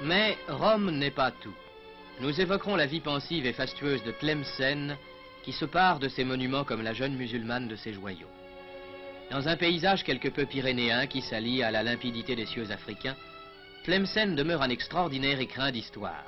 Mais Rome n'est pas tout. Nous évoquerons la vie pensive et fastueuse de Tlemcen, qui se pare de ses monuments comme la jeune musulmane de ses joyaux. Dans un paysage quelque peu pyrénéen qui s'allie à la limpidité des cieux africains, Tlemcen demeure un extraordinaire écrin d'histoire.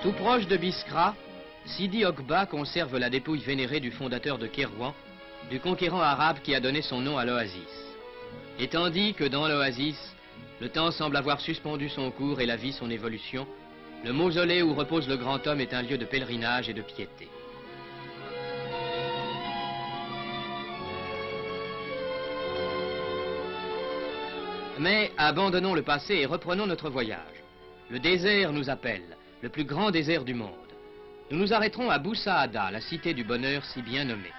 Tout proche de Biskra, Sidi Okba conserve la dépouille vénérée du fondateur de Kérouan, du conquérant arabe qui a donné son nom à l'oasis. Et tandis que dans l'oasis, le temps semble avoir suspendu son cours et la vie son évolution, le mausolée où repose le grand homme est un lieu de pèlerinage et de piété. Mais abandonnons le passé et reprenons notre voyage. Le désert nous appelle, le plus grand désert du monde. Nous nous arrêterons à Bou-Saada, la cité du bonheur si bien nommée.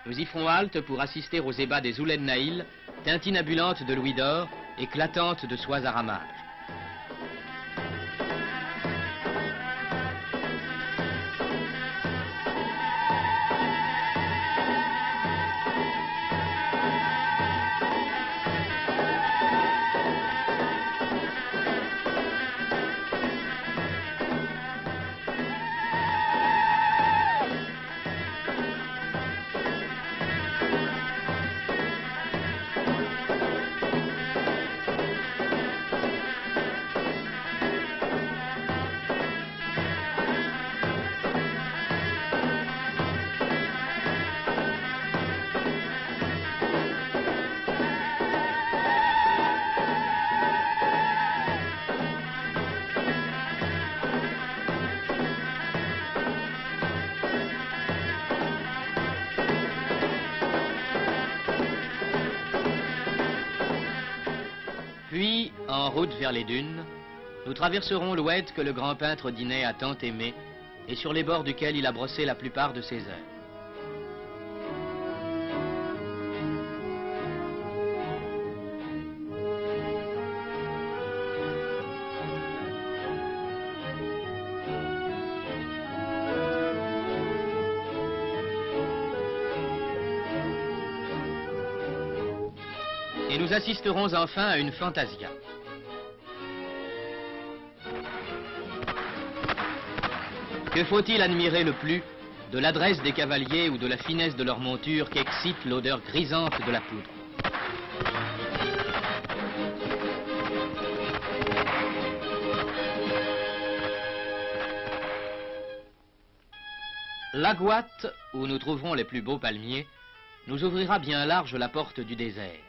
Nous y ferons halte pour assister aux ébats des Ouled Naïl, tintinabulante de louis d'or, éclatante de soies à ramages. Puis, en route vers les dunes, nous traverserons l'oued que le grand peintre Dinet a tant aimé et sur les bords duquel il a brossé la plupart de ses œuvres. Et nous assisterons enfin à une fantasia. Que faut-il admirer le plus de l'adresse des cavaliers ou de la finesse de leur monture qu'excite l'odeur grisante de la poudre? L'Aguat, où nous trouverons les plus beaux palmiers, nous ouvrira bien large la porte du désert.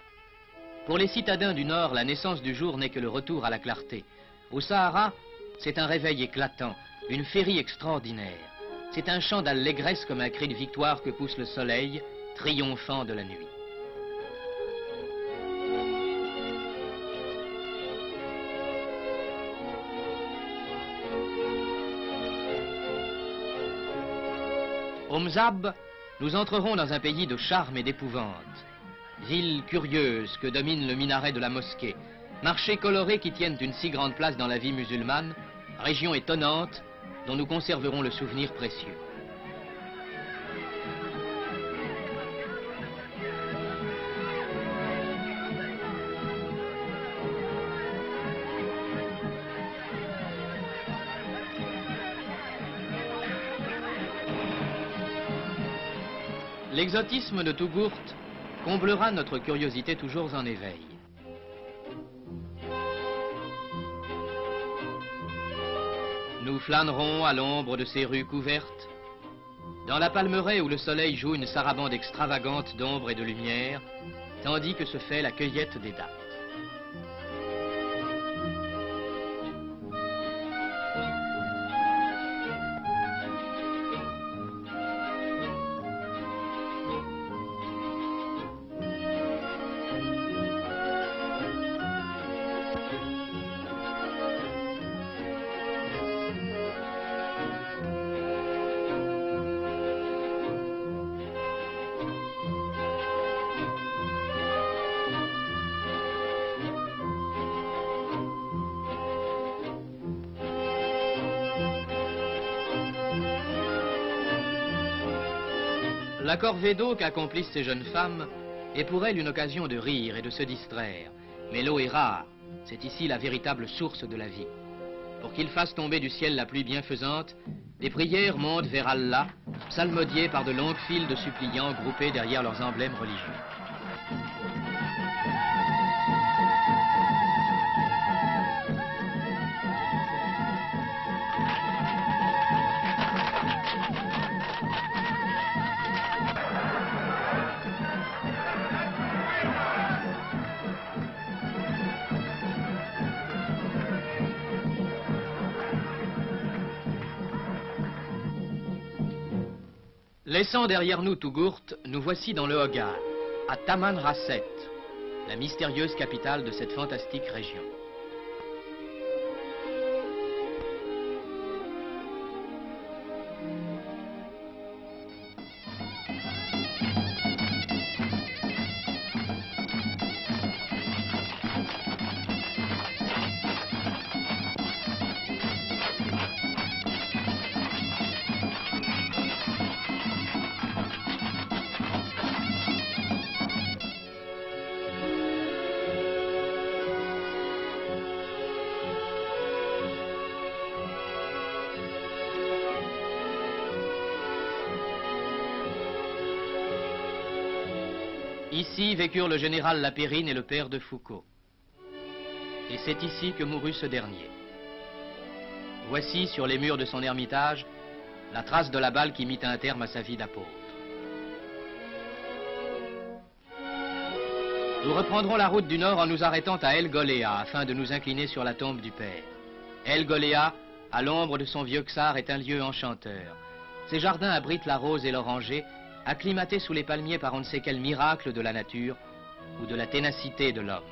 Pour les citadins du Nord, la naissance du jour n'est que le retour à la clarté. Au Sahara, c'est un réveil éclatant, une féerie extraordinaire. C'est un chant d'allégresse comme un cri de victoire que pousse le soleil, triomphant de la nuit. Au Mzab, nous entrerons dans un pays de charme et d'épouvante. Ville curieuse que domine le minaret de la mosquée, marchés colorés qui tiennent une si grande place dans la vie musulmane, région étonnante dont nous conserverons le souvenir précieux. L'exotisme de Tougourt comblera notre curiosité toujours en éveil. Nous flânerons à l'ombre de ces rues couvertes, dans la palmeraie où le soleil joue une sarabande extravagante d'ombre et de lumière, tandis que se fait la cueillette des dattes. La corvée d'eau qu'accomplissent ces jeunes femmes est pour elles une occasion de rire et de se distraire. Mais l'eau est rare, c'est ici la véritable source de la vie. Pour qu'il fasse tomber du ciel la pluie bienfaisante, des prières montent vers Allah, psalmodiées par de longues files de suppliants groupés derrière leurs emblèmes religieux. Laissant derrière nous Tougourt, nous voici dans le Hogar, à Taman Rasset, la mystérieuse capitale de cette fantastique région. Ici vécurent le général Lapérine et le père de Foucault. Et c'est ici que mourut ce dernier. Voici, sur les murs de son ermitage, la trace de la balle qui mit un terme à sa vie d'apôtre. Nous reprendrons la route du nord en nous arrêtant à El Goléa, afin de nous incliner sur la tombe du père. El Goléa, à l'ombre de son vieux Ksar, est un lieu enchanteur. Ses jardins abritent la rose et l'oranger, acclimatés sous les palmiers par on ne sait quel miracle de la nature ou de la ténacité de l'homme.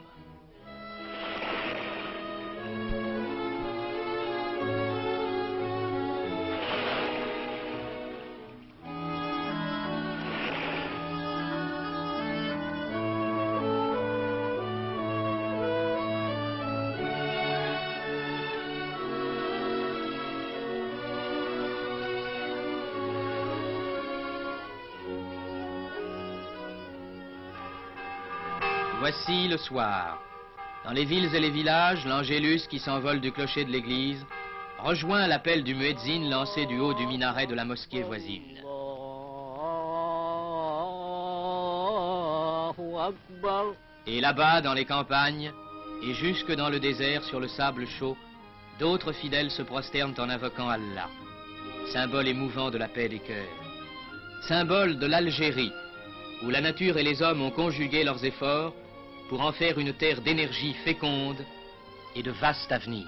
Voici le soir. Dans les villes et les villages, l'angélus qui s'envole du clocher de l'église rejoint l'appel du muezzin lancé du haut du minaret de la mosquée voisine. Et là-bas, dans les campagnes, et jusque dans le désert sur le sable chaud, d'autres fidèles se prosternent en invoquant Allah, symbole émouvant de la paix des cœurs, symbole de l'Algérie, où la nature et les hommes ont conjugué leurs efforts pour en faire une terre d'énergie féconde et de vaste avenir.